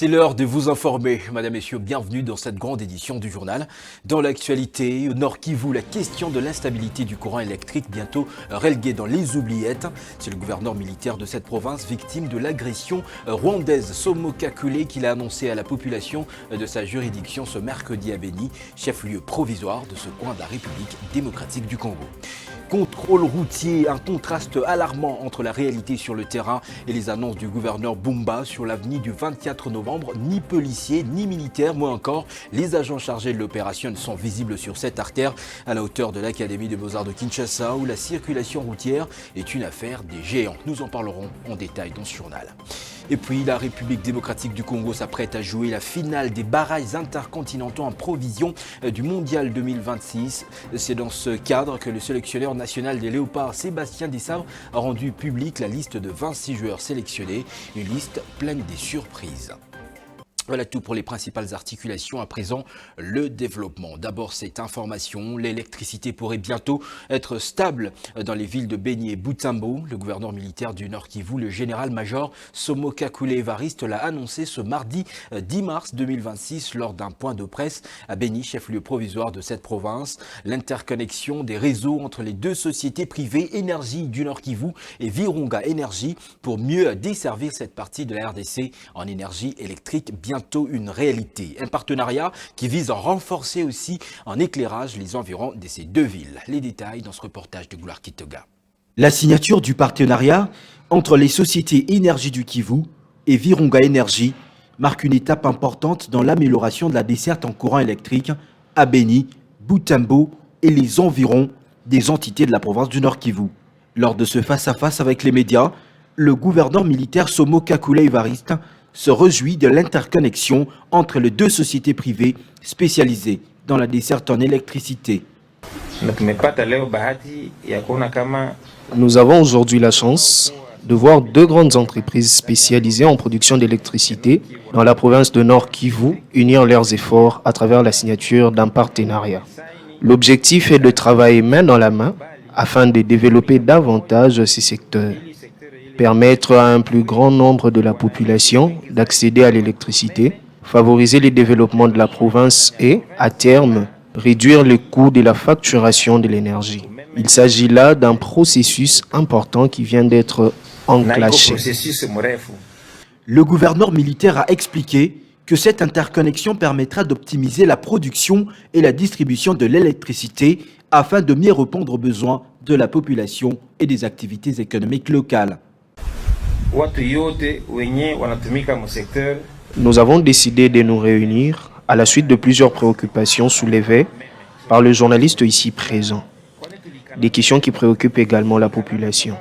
C'est l'heure de vous informer. Madame, Messieurs, bienvenue dans cette grande édition du journal. Dans l'actualité, au Nord Kivu, la question de l'instabilité du courant électrique bientôt reléguée dans les oubliettes. C'est le gouverneur militaire de cette province, victime de l'agression rwandaise Somo Kakule, qu'il a annoncé à la population de sa juridiction ce mercredi à Beni, chef-lieu provisoire de ce coin de la République démocratique du Congo. Contrôle routier, un contraste alarmant entre la réalité sur le terrain et les annonces du gouverneur Bumba sur l'avenue du 24 novembre. Ni policiers, ni militaires, moins encore, les agents chargés de l'opération ne sont visibles sur cette artère à la hauteur de l'Académie des Beaux-Arts de Kinshasa où la circulation routière est une affaire des géants. Nous en parlerons en détail dans ce journal. Et puis, la République démocratique du Congo s'apprête à jouer la finale des barrages intercontinentaux en provision du Mondial 2026. C'est dans ce cadre que le sélectionneur national des Léopards, Sébastien Dessavre, a rendu publique la liste de 26 joueurs sélectionnés, une liste pleine des surprises. Voilà tout pour les principales articulations. À présent, le développement. D'abord, cette information. L'électricité pourrait bientôt être stable dans les villes de Beni et Butembo. Le gouverneur militaire du Nord Kivu, le général-major Somo Kakule Evariste, l'a annoncé ce mardi 10 mars 2026 lors d'un point de presse à Beni, chef-lieu provisoire de cette province. L'interconnexion des réseaux entre les deux sociétés privées Énergie du Nord Kivu et Virunga Energy pour mieux desservir cette partie de la RDC en énergie électrique bientôt une réalité. Un partenariat qui vise à renforcer aussi en éclairage les environs de ces deux villes. Les détails dans ce reportage de Gloire Kitoga. La signature du partenariat entre les sociétés Énergie du Kivu et Virunga Energy marque une étape importante dans l'amélioration de la desserte en courant électrique à Beni, Butembo et les environs des entités de la province du Nord Kivu. Lors de ce face-à-face avec les médias, le gouverneur militaire Somo Kakule Evariste se réjouit de l'interconnexion entre les deux sociétés privées spécialisées dans la desserte en électricité. Nous avons aujourd'hui la chance de voir deux grandes entreprises spécialisées en production d'électricité dans la province de Nord Kivu unir leurs efforts à travers la signature d'un partenariat. L'objectif est de travailler main dans la main afin de développer davantage ces secteurs. Permettre à un plus grand nombre de la population d'accéder à l'électricité, favoriser le développement de la province et, à terme, réduire le coût de la facturation de l'énergie. Il s'agit là d'un processus important qui vient d'être enclenché. Le gouverneur militaire a expliqué que cette interconnexion permettra d'optimiser la production et la distribution de l'électricité afin de mieux répondre aux besoins de la population et des activités économiques locales. Nous avons décidé de nous réunir à la suite de plusieurs préoccupations soulevées par le journaliste ici présent. Des questions qui préoccupent également la population.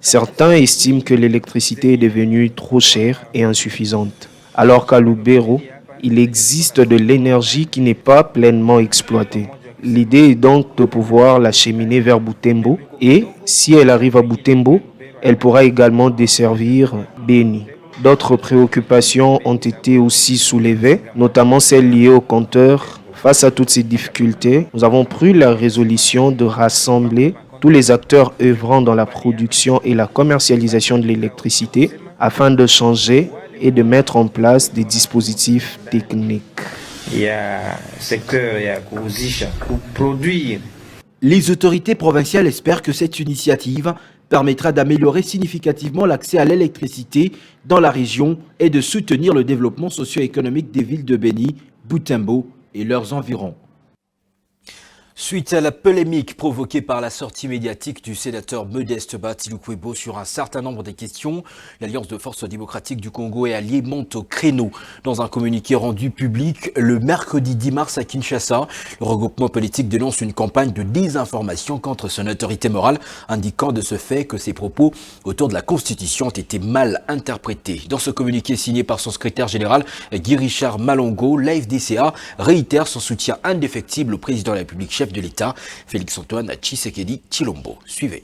Certains estiment que l'électricité est devenue trop chère et insuffisante, alors qu'à Lubero, il existe de l'énergie qui n'est pas pleinement exploitée. L'idée est donc de pouvoir l'acheminer vers Butembo et, si elle arrive à Butembo, elle pourra également desservir Beni. D'autres préoccupations ont été aussi soulevées, notamment celles liées au compteur. Face à toutes ces difficultés, nous avons pris la résolution de rassembler tous les acteurs œuvrant dans la production et la commercialisation de l'électricité afin de changer et de mettre en place des dispositifs techniques. Les autorités provinciales espèrent que cette initiative permettra d'améliorer significativement l'accès à l'électricité dans la région et de soutenir le développement socio-économique des villes de Beni, Butembo et leurs environs. Suite à la polémique provoquée par la sortie médiatique du sénateur Modeste Batilukwebo sur un certain nombre de questions, l'Alliance de forces démocratiques du Congo et alliés monte au créneau. Dans un communiqué rendu public le mercredi 10 mars à Kinshasa, le regroupement politique dénonce une campagne de désinformation contre son autorité morale, indiquant de ce fait que ses propos autour de la Constitution ont été mal interprétés. Dans ce communiqué signé par son secrétaire général, Guy Richard Malongo, l'AFDCA réitère son soutien indéfectible au président de la République, chef de l'État, Félix-Antoine Tshisekedi Tshilombo. Suivez.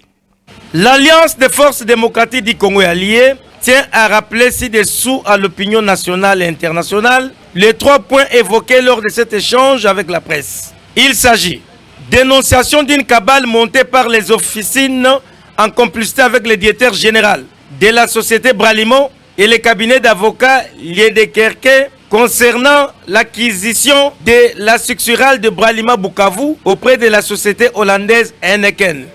L'Alliance des forces démocratiques du Congo et alliés tient à rappeler ci-dessous à l'opinion nationale et internationale les 3 points évoqués lors de cet échange avec la presse. Il s'agit dénonciation d'une cabale montée par les officines en complicité avec le directeur général de la société Bralimo et les cabinets d'avocats Liederkerke concernant l'acquisition de la succursale de Bralima Bukavu auprès de la société hollandaise Heineken.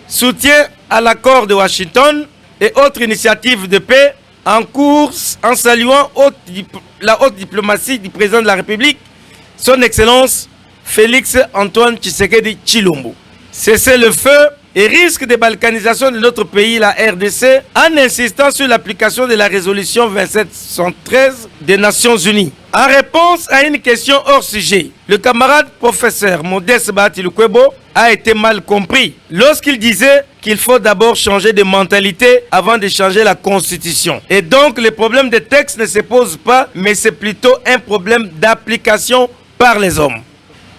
Soutien à l'accord de Washington et autres initiatives de paix en cours en saluant la haute diplomatie du président de la République, son Excellence Félix Antoine Tshisekedi Tshilombo. Cesser le feu et risque de balkanisation de notre pays, la RDC, en insistant sur l'application de la résolution 2713 des Nations Unies. En réponse à une question hors sujet, le camarade professeur Modeste Bahati Lukwebo a été mal compris lorsqu'il disait qu'il faut d'abord changer de mentalité avant de changer la constitution. Et donc le problème des textes ne se pose pas, mais c'est plutôt un problème d'application par les hommes.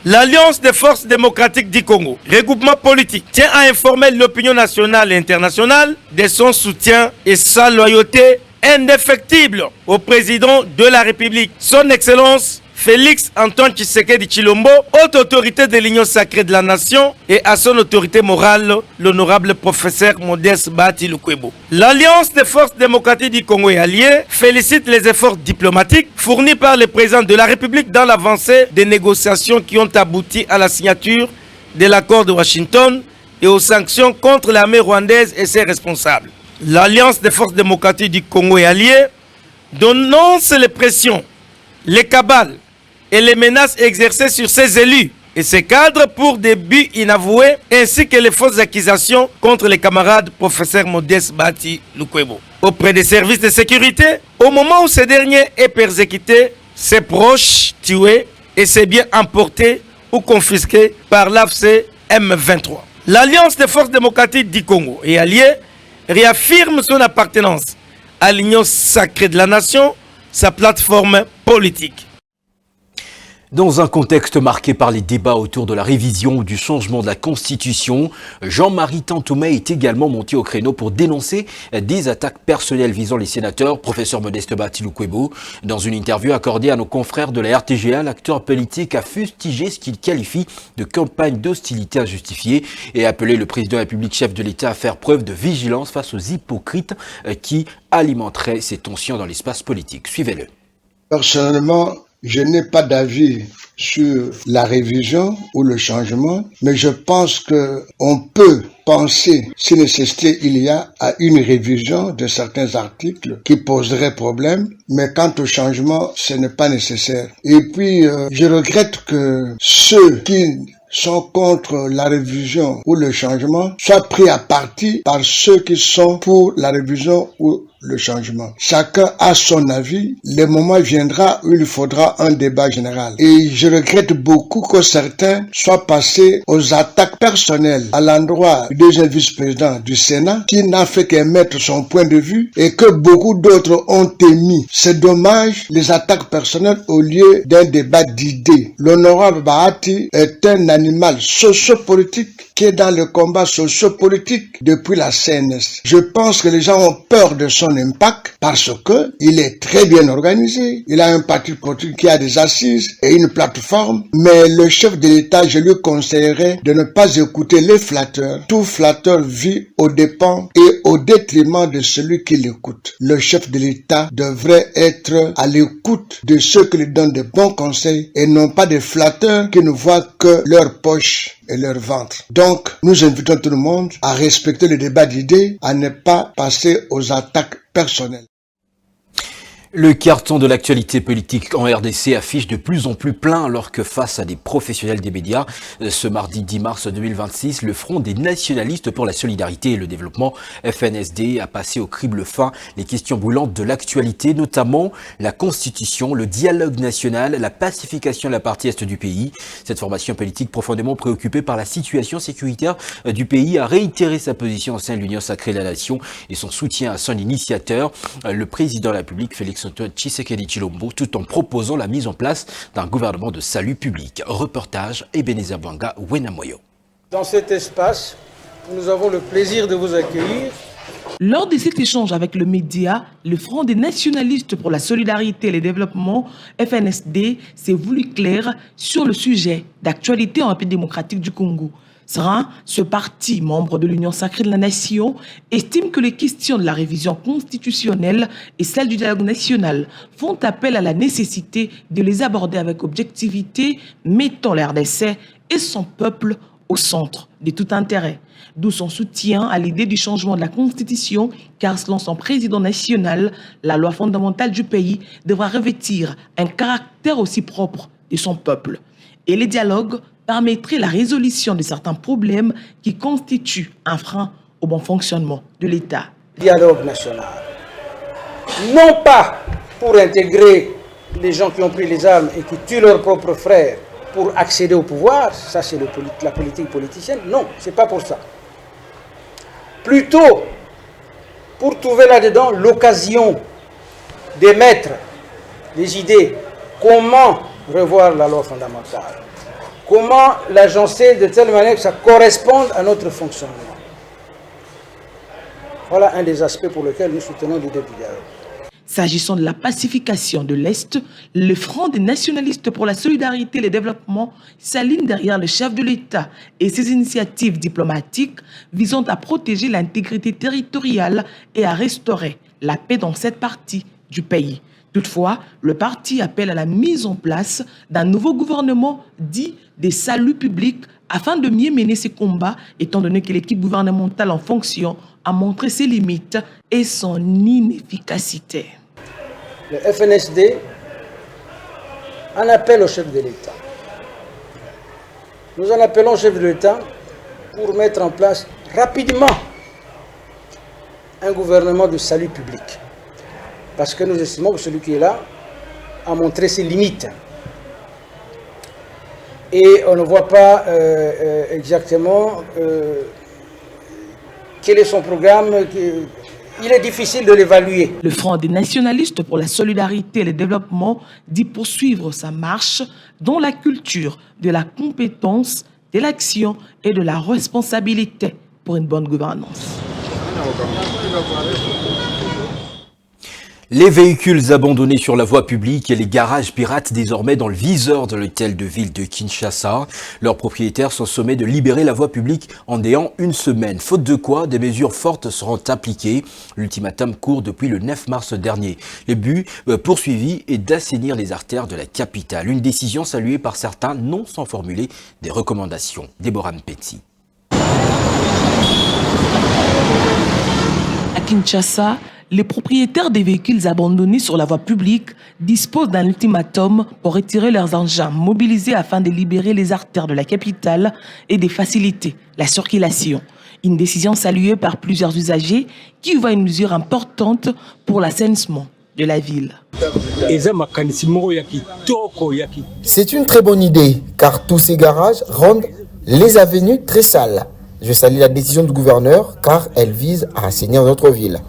L'Alliance des forces démocratiques du Congo, regroupement politique, tient à informer l'opinion nationale et internationale de son soutien et sa loyauté indéfectible au président de la République, son Excellence Félix Antoine Tshisekedi Tshilombo, haute autorité de l'Union sacrée de la nation, et à son autorité morale, l'honorable professeur Modeste Bahati Lukwebo. L'Alliance des forces démocratiques du Congo et alliés félicite les efforts diplomatiques fournis par le président de la République dans l'avancée des négociations qui ont abouti à la signature de l'accord de Washington et aux sanctions contre l'armée rwandaise et ses responsables. L'Alliance des forces démocratiques du Congo et alliés dénonce les pressions, les cabales et les menaces exercées sur ses élus et ses cadres pour des buts inavoués, ainsi que les fausses accusations contre les camarades professeur Modeste Bahati Lukwebo auprès des services de sécurité, au moment où ce dernier est persécuté, ses proches tués et ses biens emportés ou confisqués par l'AFC M23. L'Alliance des forces démocratiques du Congo et alliés réaffirme son appartenance à l'Union sacrée de la nation, sa plateforme politique. Dans un contexte marqué par les débats autour de la révision ou du changement de la Constitution, Jean-Marie Tantoumet est également monté au créneau pour dénoncer des attaques personnelles visant les sénateurs. Professeur Modeste Bahati Lukwebo, dans une interview accordée à nos confrères de la RTGA, l'acteur politique a fustigé ce qu'il qualifie de campagne d'hostilité injustifiée et a appelé le président de la République, chef de l'État, à faire preuve de vigilance face aux hypocrites qui alimenteraient ces tensions dans l'espace politique. Suivez-le. Personnellement, je n'ai pas d'avis sur la révision ou le changement, mais je pense qu'on peut penser, si nécessité il y a, à une révision de certains articles qui poseraient problème, mais quant au changement, ce n'est pas nécessaire. Et puis, je regrette que ceux qui sont contre la révision ou le changement soient pris à partie par ceux qui sont pour la révision ou le changement. Chacun a son avis. Le moment viendra où il faudra un débat général. Et je regrette beaucoup que certains soient passés aux attaques personnelles à l'endroit du deuxième vice-président du Sénat qui n'a fait qu'émettre son point de vue et que beaucoup d'autres ont émis. C'est dommage, les attaques personnelles au lieu d'un débat d'idées. L'honorable Bahati est un animal socio-politique qui est dans le combat socio-politique depuis la CNS. Je pense que les gens ont peur de son impact parce que il est très bien organisé. Il a un parti politique qui a des assises et une plateforme. Mais le chef de l'État, je lui conseillerais de ne pas écouter les flatteurs. Tout flatteur vit aux dépens et au détriment de celui qui l'écoute. Le chef de l'État devrait être à l'écoute de ceux qui lui donnent de bons conseils et non pas des flatteurs qui ne voient que leur poche et leur ventre. Donc, nous invitons tout le monde à respecter le débat d'idées, à ne pas passer aux attaques personnelles. Le carton de l'actualité politique en RDC affiche de plus en plus plein alors que face à des professionnels des médias, ce mardi 10 mars 2026, le Front des nationalistes pour la solidarité et le développement, FNSD, a passé au crible fin les questions brûlantes de l'actualité, notamment la Constitution, le dialogue national, la pacification de la partie est du pays. Cette formation politique profondément préoccupée par la situation sécuritaire du pays a réitéré sa position au sein de l'Union sacrée de la nation et son soutien à son initiateur, le président de la République, Félix Antoine Tshisekedi Tshilombo, tout en proposant la mise en place d'un gouvernement de salut public. Reportage Ebenezer Bwanga, Wenamoyo. Dans cet espace, nous avons le plaisir de vous accueillir. Lors de cet échange avec le média, le Front des nationalistes pour la solidarité et le développement, FNSD, s'est voulu clair sur le sujet d'actualité en République démocratique du Congo. Ce parti, membre de l'Union sacrée de la nation, estime que les questions de la révision constitutionnelle et celles du dialogue national font appel à la nécessité de les aborder avec objectivité, mettant la RDC et son peuple au centre de tout intérêt. D'où son soutien à l'idée du changement de la Constitution, car selon son président national, la loi fondamentale du pays devra revêtir un caractère aussi propre de son peuple. Et les dialogues permettraient la résolution de certains problèmes qui constituent un frein au bon fonctionnement de l'État. Dialogue national. Non pas pour intégrer les gens qui ont pris les armes et qui tuent leurs propres frères pour accéder au pouvoir, ça c'est la politique politicienne, non, c'est pas pour ça. Plutôt pour trouver là-dedans l'occasion d'émettre des idées. Comment revoir la loi fondamentale? Comment l'agencer de telle manière que ça corresponde à notre fonctionnement? Voilà un des aspects pour lesquels nous soutenons l'idée du dialogue. S'agissant de la pacification de l'Est, le Front des nationalistes pour la solidarité et le développement s'aligne derrière le chef de l'État et ses initiatives diplomatiques visant à protéger l'intégrité territoriale et à restaurer la paix dans cette partie du pays. Toutefois, le parti appelle à la mise en place d'un nouveau gouvernement dit des saluts publics afin de mieux mener ses combats, étant donné que l'équipe gouvernementale en fonction a montré ses limites et son inefficacité. Le FNSD en appelle au chef de l'État. Nous en appelons au chef de l'État pour mettre en place rapidement un gouvernement de salut public. Parce que nous estimons que celui qui est là a montré ses limites. Et on ne voit pas exactement quel est son programme. Il est difficile de l'évaluer. Le Front des nationalistes pour la solidarité et le développement dit poursuivre sa marche dans la culture de la compétence, de l'action et de la responsabilité pour une bonne gouvernance. Les véhicules abandonnés sur la voie publique et les garages pirates désormais dans le viseur de l'hôtel de ville de Kinshasa. Leurs propriétaires sont sommés de libérer la voie publique en déant une semaine. Faute de quoi, des mesures fortes seront appliquées. L'ultimatum court depuis le 9 mars dernier. Le but poursuivi est d'assainir les artères de la capitale. Une décision saluée par certains, non sans formuler des recommandations. Déborah Mpetsi. À Kinshasa, les propriétaires des véhicules abandonnés sur la voie publique disposent d'un ultimatum pour retirer leurs engins mobilisés afin de libérer les artères de la capitale et de faciliter la circulation. Une décision saluée par plusieurs usagers qui voient une mesure importante pour l'assainissement de la ville. C'est une très bonne idée car tous ces garages rendent les avenues très sales. Je salue la décision du gouverneur car elle vise à assainir notre ville.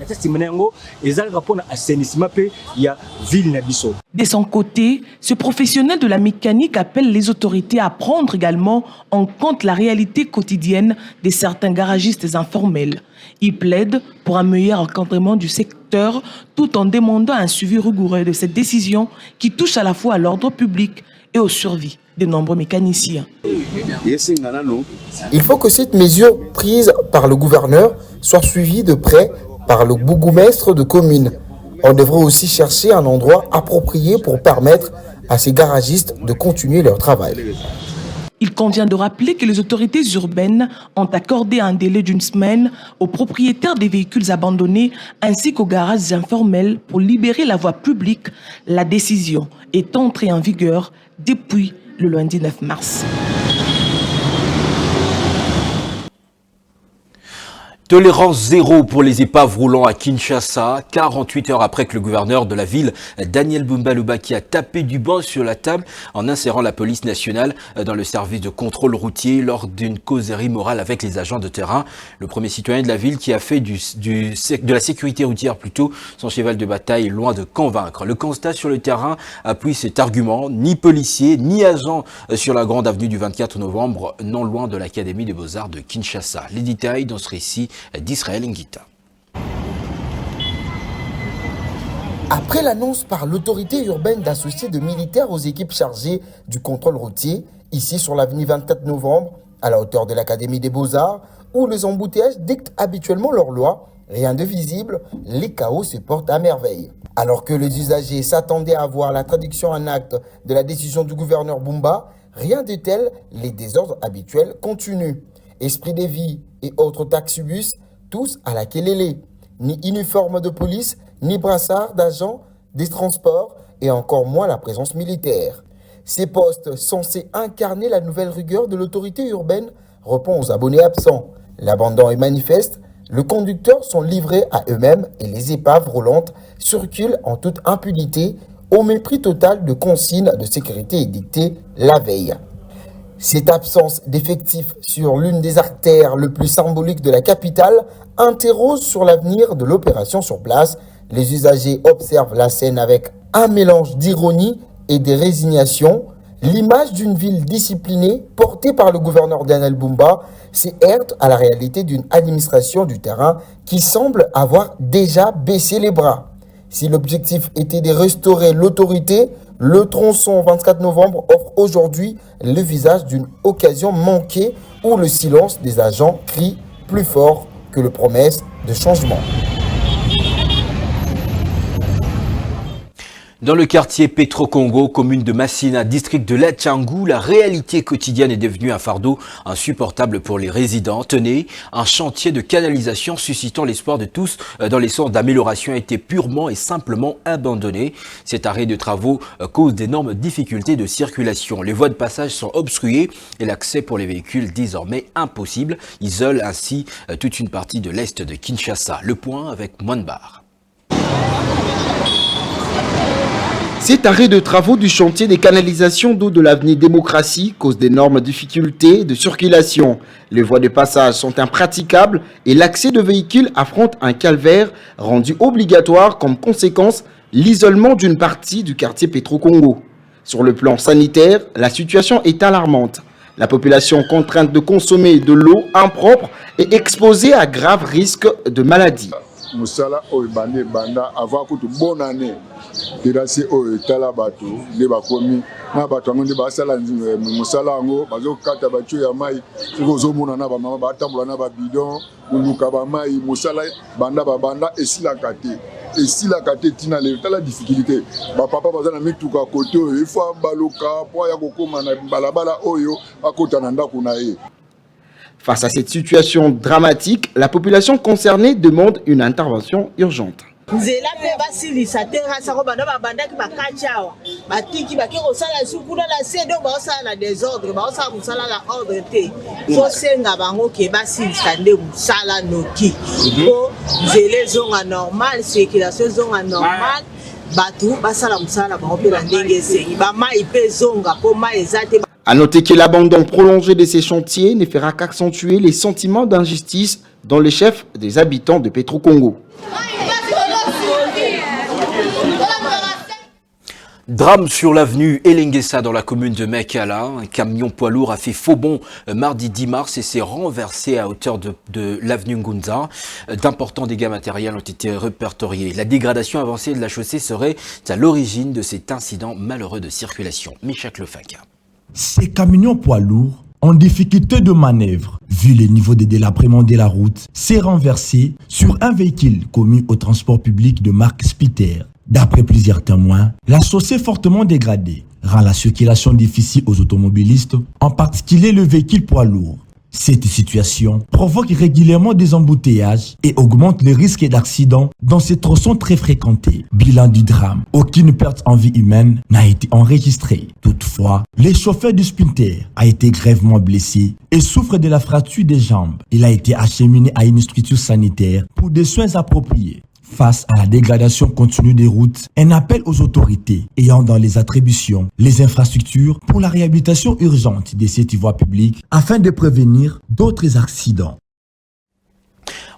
De son côté, ce professionnel de la mécanique appelle les autorités à prendre également en compte la réalité quotidienne de certains garagistes informels. Il plaide pour un meilleur encadrement du secteur tout en demandant un suivi rigoureux de cette décision qui touche à la fois à l'ordre public et aux survies de nombreux mécaniciens. Il faut que cette mesure prise par le gouverneur soit suivie de près par le bourgmestre de commune. On devrait aussi chercher un endroit approprié pour permettre à ces garagistes de continuer leur travail. Il convient de rappeler que les autorités urbaines ont accordé un délai d'une semaine aux propriétaires des véhicules abandonnés ainsi qu'aux garages informels pour libérer la voie publique. La décision est entrée en vigueur depuis le lundi 9 mars. Tolérance zéro pour les épaves roulant à Kinshasa, 48 heures après que le gouverneur de la ville, Daniel Bumba Lubaki, a tapé du poing sur la table en insérant la police nationale dans le service de contrôle routier lors d'une causerie morale avec les agents de terrain. Le premier citoyen de la ville qui a fait de la sécurité routière plutôt son cheval de bataille, loin de convaincre. Le constat sur le terrain appuie cet argument. Ni policiers, ni agents sur la grande avenue du 24 novembre, non loin de l'Académie des Beaux-Arts de Kinshasa. Les détails dans ce récit d'Israël Nguita. Après l'annonce par l'autorité urbaine d'associer de militaires aux équipes chargées du contrôle routier, ici sur l'avenue 24 novembre, À la hauteur de l'Académie des Beaux-Arts, où les embouteillages dictent habituellement leurs lois, rien de visible, les chaos se portent à merveille. Alors que les usagers s'attendaient à voir la traduction en acte de la décision du gouverneur Bumba, rien de tel, les désordres habituels continuent. Esprit des vies et autres taxibus, tous à la Kelele. Ni uniforme de police, ni brassard d'agents des transports et encore moins la présence militaire. Ces postes censés incarner la nouvelle rigueur de l'autorité urbaine répondent aux abonnés absents. L'abandon est manifeste, les conducteurs sont livrés à eux-mêmes et les épaves roulantes circulent en toute impunité au mépris total de consignes de sécurité édictées la veille. Cette absence d'effectifs sur l'une des artères les plus symboliques de la capitale interroge sur l'avenir de l'opération sur place. Les usagers observent la scène avec un mélange d'ironie et de résignation. L'image d'une ville disciplinée, portée par le gouverneur Daniel Bumba, se heurte à la réalité d'une administration du terrain qui semble avoir déjà baissé les bras. Si l'objectif était de restaurer l'autorité, le tronçon 24 novembre offre aujourd'hui le visage d'une occasion manquée où le silence des agents crie plus fort que les promesses de changement. Dans le quartier Petro-Congo, commune de Massina, district de Latchangou, la réalité quotidienne est devenue un fardeau insupportable pour les résidents. Tenez, un chantier de canalisation suscitant l'espoir de tous dans les sens d'amélioration a été purement et simplement abandonné. Cet arrêt de travaux cause d'énormes difficultés de circulation. Les voies de passage sont obstruées et l'accès pour les véhicules désormais impossible. Isole ainsi toute une partie de l'est de Kinshasa. Le point avec Moinbar. Cet arrêt de travaux du chantier des canalisations d'eau de l'avenue Démocratie cause d'énormes difficultés de circulation. Les voies de passage sont impraticables et l'accès de véhicules affronte un calvaire rendu obligatoire comme conséquence l'isolement d'une partie du quartier Petro-Congo. Sur le plan sanitaire, la situation est alarmante. La population contrainte de consommer de l'eau impropre est exposée à graves risques de maladies. Musala oibane banda avant que bonne année dirasi o tala bato ne bakomi na bato ngo basala musala ngo bazo kata bacho ya mai zo mona na ba mama batambola na ba bidon uluka ba mai musala banda esila kate tina le tala difficulté ba papa bazana mituka kote il faut baloka po ya kokoma na balabala oyo akota na ndako na ye. Face à cette situation dramatique, la population concernée demande une intervention urgente. À noter que l'abandon prolongé de ces chantiers ne fera qu'accentuer les sentiments d'injustice dans les chefs des habitants de Petro-Congo. Drame sur l'avenue Elengesa dans la commune de Mekala. Un camion poids lourd a fait faux bond mardi 10 mars et s'est renversé à hauteur de l'avenue Ngunza. D'importants dégâts matériels ont été répertoriés. La dégradation avancée de la chaussée serait à l'origine de cet incident malheureux de circulation. Michak Lefaka. Ces camions poids lourds, en difficulté de manœuvre, vu le niveau de délabrement de la route, s'est renversé sur un véhicule commis au transport public de marque Spitter. D'après plusieurs témoins, la chaussée fortement dégradée rend la circulation difficile aux automobilistes, en particulier le véhicule poids lourd. Cette situation provoque régulièrement des embouteillages et augmente le risque d'accident dans ces tronçons très fréquentés. Bilan du drame, aucune perte en vie humaine n'a été enregistrée. Toutefois, le chauffeur du Sprinter a été grièvement blessé et souffre de la fracture des jambes. Il a été acheminé à une structure sanitaire pour des soins appropriés. Face à la dégradation continue des routes, un appel aux autorités ayant dans les attributions les infrastructures pour la réhabilitation urgente de cette voie publique afin de prévenir d'autres accidents.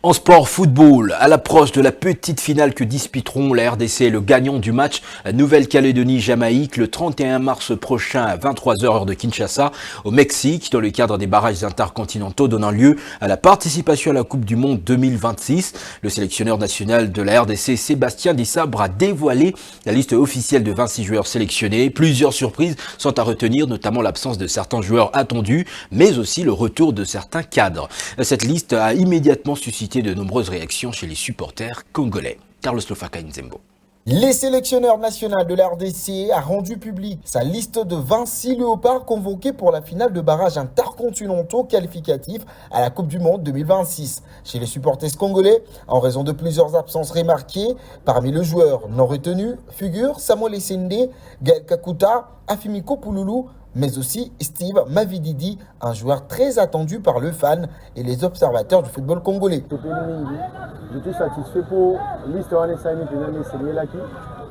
En sport football, à l'approche de la petite finale que disputeront la RDC et le gagnant du match Nouvelle-Calédonie-Jamaïque le 31 mars prochain à 23h heure de Kinshasa au Mexique dans le cadre des barrages intercontinentaux donnant lieu à la participation à la Coupe du Monde 2026. Le sélectionneur national de la RDC Sébastien Desabre a dévoilé la liste officielle de 26 joueurs sélectionnés. Plusieurs surprises sont à retenir, notamment l'absence de certains joueurs attendus, mais aussi le retour de certains cadres. Cette liste a immédiatement suscité de nombreuses réactions chez les supporters congolais. Carlos Lofaka Nzembo. Les sélectionneurs nationaux de la RDC a rendu public sa liste de 26 léopards convoqués pour la finale de barrages intercontinentaux qualificatifs à la Coupe du Monde 2026. Chez les supporters congolais, en raison de plusieurs absences remarquées, parmi les joueurs non retenus figurent Samuel Essende, Gaël Kakuta, Afimiko Pouloulou, mais aussi Steve Mavididi, un joueur très attendu par le fan et les observateurs du football congolais. Je suis satisfait pour l'histoire de Sani Penane Senyelaki.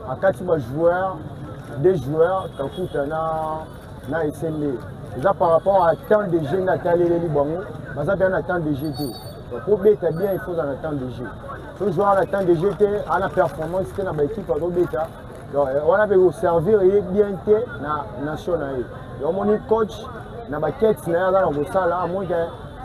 En cas de joueurs, des joueurs, Kakuta na SND. Déjà par rapport à temps de jeu Nathalie Libango, mais ça bien attendre de GT. Donc pour bêta bien, il faut en attendre de jeu. Ce joueur en attend de GT, à la performance, c'est dans l'équipe de bêta. Donc on a pu servir et bien na national. Donc mon coach na ba quête na dans le sala à moins que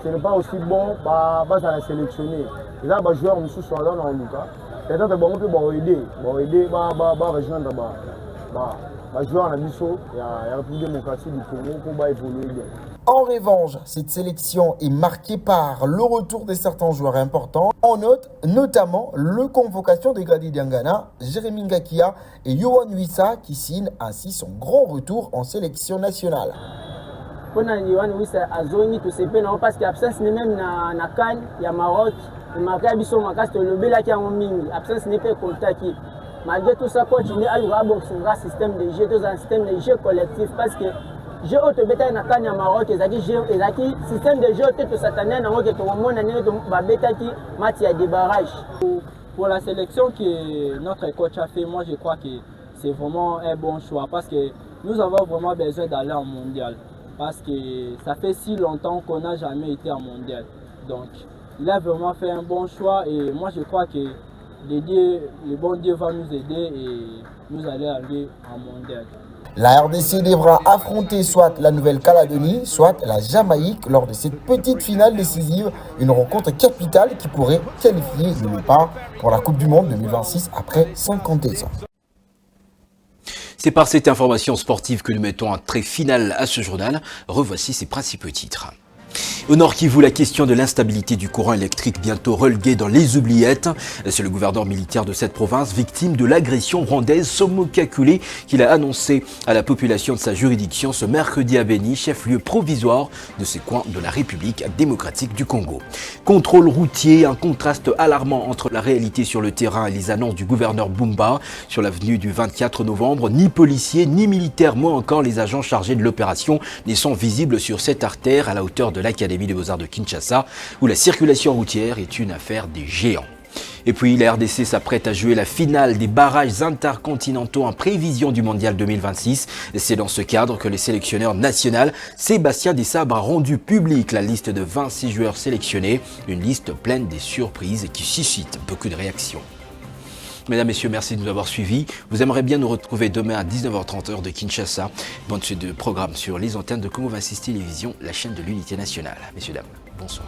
ce n'est pas aussi bon à la sélectionner. Là ba joueur musu so dans le cas. Peut-être bon peut aider ba rejoindre ba joueur na biso ya République démocratique du Congo pour ba évoluer bien. En revanche, cette sélection est marquée par le retour de certains joueurs importants. On note notamment le convocation de Grady Diangana, Jérémy Ngakia et Yohan Wissa qui signent ainsi son grand retour en sélection nationale. Pour Yohan Wissa a zoni tout c'est bien parce qu'il absence même na Cannes, il y a Maroc, il marque biso makast le bela qui a en ming, absence n'est pas contact. Malgré tout ça continue à jouer un système de jeu, un système de jeu collectif parce que je auto beta na Kanya Maroc ezaki système de jeu tout satané na ngo to mona ne to ba beta ki match ya débarrage. Pour la sélection que notre coach a fait, moi je crois que c'est vraiment un bon choix parce que nous avons vraiment besoin d'aller en mondial parce que ça fait si longtemps qu'on n'a jamais été en mondial. Donc il a vraiment fait un bon choix et moi je crois que le bon Dieu va nous aider et nous aller aller en mondial. La RDC devra affronter soit la Nouvelle-Calédonie, soit la Jamaïque lors de cette petite finale décisive, une rencontre capitale qui pourrait qualifier le Léopard pour la Coupe du Monde 2026 après 52 ans. C'est par cette information sportive que nous mettons un trait final à ce journal. Revoici ses principaux titres. Au Nord Kivu, la question de l'instabilité du courant électrique bientôt reléguée dans les oubliettes. C'est le gouverneur militaire de cette province, victime de l'agression rwandaise Somo Kakule, qu'il a annoncé à la population de sa juridiction ce mercredi à Beni, chef-lieu provisoire de ces coins de la République démocratique du Congo. Contrôle routier, un contraste alarmant entre la réalité sur le terrain et les annonces du gouverneur Bumba. Sur l'avenue du 24 novembre, ni policiers, ni militaires, moins encore les agents chargés de l'opération ne sont visibles sur cette artère à la hauteur de l'Académie des Beaux-Arts de Kinshasa, où la circulation routière est une affaire des géants. Et puis la RDC s'apprête à jouer la finale des barrages intercontinentaux en prévision du Mondial 2026. C'est dans ce cadre que le sélectionneur national Sébastien Desabre a rendu public la liste de 26 joueurs sélectionnés, une liste pleine des surprises et qui suscite beaucoup de réactions. Mesdames, Messieurs, merci de nous avoir suivis. Vous aimeriez bien nous retrouver demain à 19h30 heure de Kinshasa. Bonne suite de programme sur les antennes de Congo 26 Télévision, la chaîne de l'unité nationale. Messieurs, dames, bonsoir.